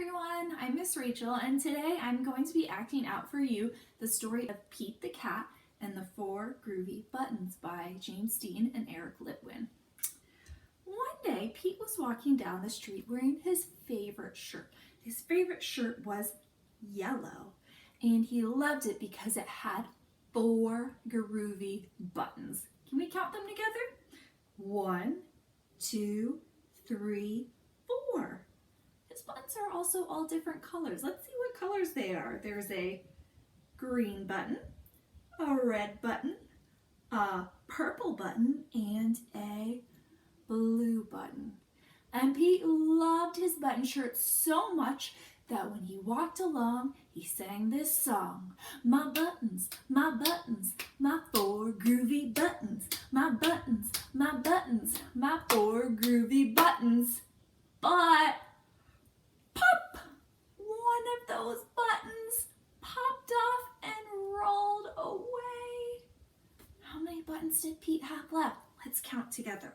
everyone, I'm Miss Rachel, and today I'm going to be acting out for you the story of Pete the Cat and the 4 Groovy Buttons by James Dean and Eric Litwin. One day, Pete was walking down the street wearing his favorite shirt. His favorite shirt was yellow, and he loved it because it had 4 groovy buttons. Can we count them together? 1, 2, 3, 4. His buttons are also all different colors. Let's see what colors they are. There's a green button, a red button, a purple button, and a blue button. And Pete loved his button shirt so much that when he walked along, he sang this song. My buttons, my 4 groovy buttons. My buttons, my 4 groovy buttons. But pop! One of those buttons popped off and rolled away. How many buttons did Pete have left? Let's count together.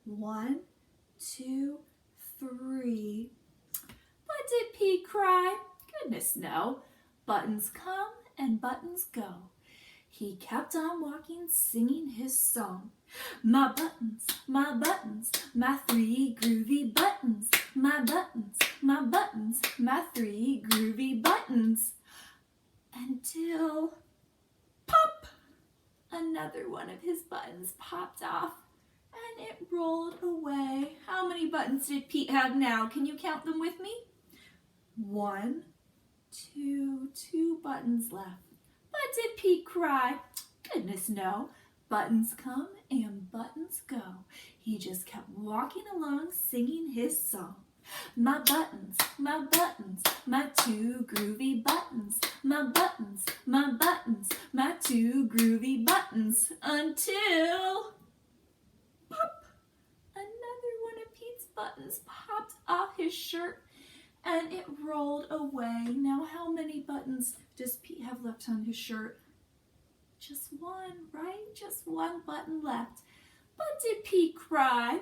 1, 2, 3. But did Pete cry? Goodness no. Buttons come and buttons go. He kept on walking, singing his song. My buttons, my 3 groovy buttons. My buttons, my 3 groovy buttons. Until, pop! Another one of his buttons popped off and it rolled away. How many buttons did Pete have now? Can you count them with me? 1, 2 buttons left. But did Pete cry? Goodness no. Buttons come and buttons go. He just kept walking along singing his song. My buttons, my 2 groovy buttons. My buttons, my 2 groovy buttons. Until, pop! Another one of Pete's buttons popped off his shirt and it rolled away. Now how many buttons does Pete have left on his shirt? Just one, right? Just one button left. But did Pete cry?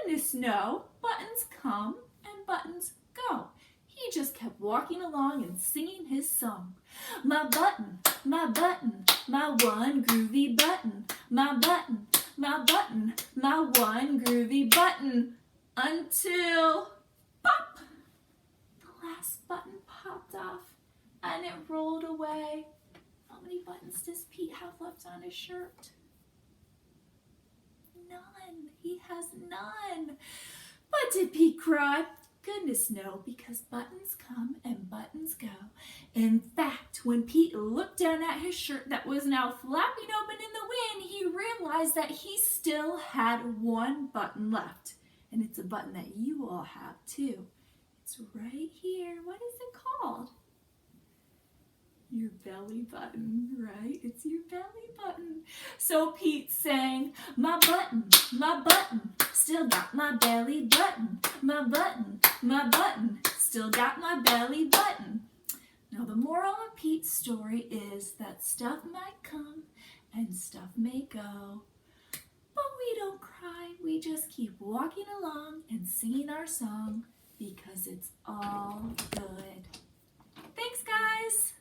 Goodness no. Buttons come and buttons go. He just kept walking along and singing his song. My button, my 1 groovy button. My button, my 1 groovy button. Until, pop! The last button popped off and it rolled away. How many buttons does Pete have left on his shirt? None. He has none. But did Pete cry? Goodness no, because buttons come and buttons go. In fact, when Pete looked down at his shirt that was now flapping open in the wind, he realized that he still had 1 button left. And it's a button that you all have too. It's right here. What is it called? Your belly button, right? It's your belly button. So Pete sang, my button, still got my belly button. My button, still got my belly button. Now the moral of Pete's story is that stuff might come and stuff may go. But we don't cry, we just keep walking along and singing our song because it's all good. Thanks, guys.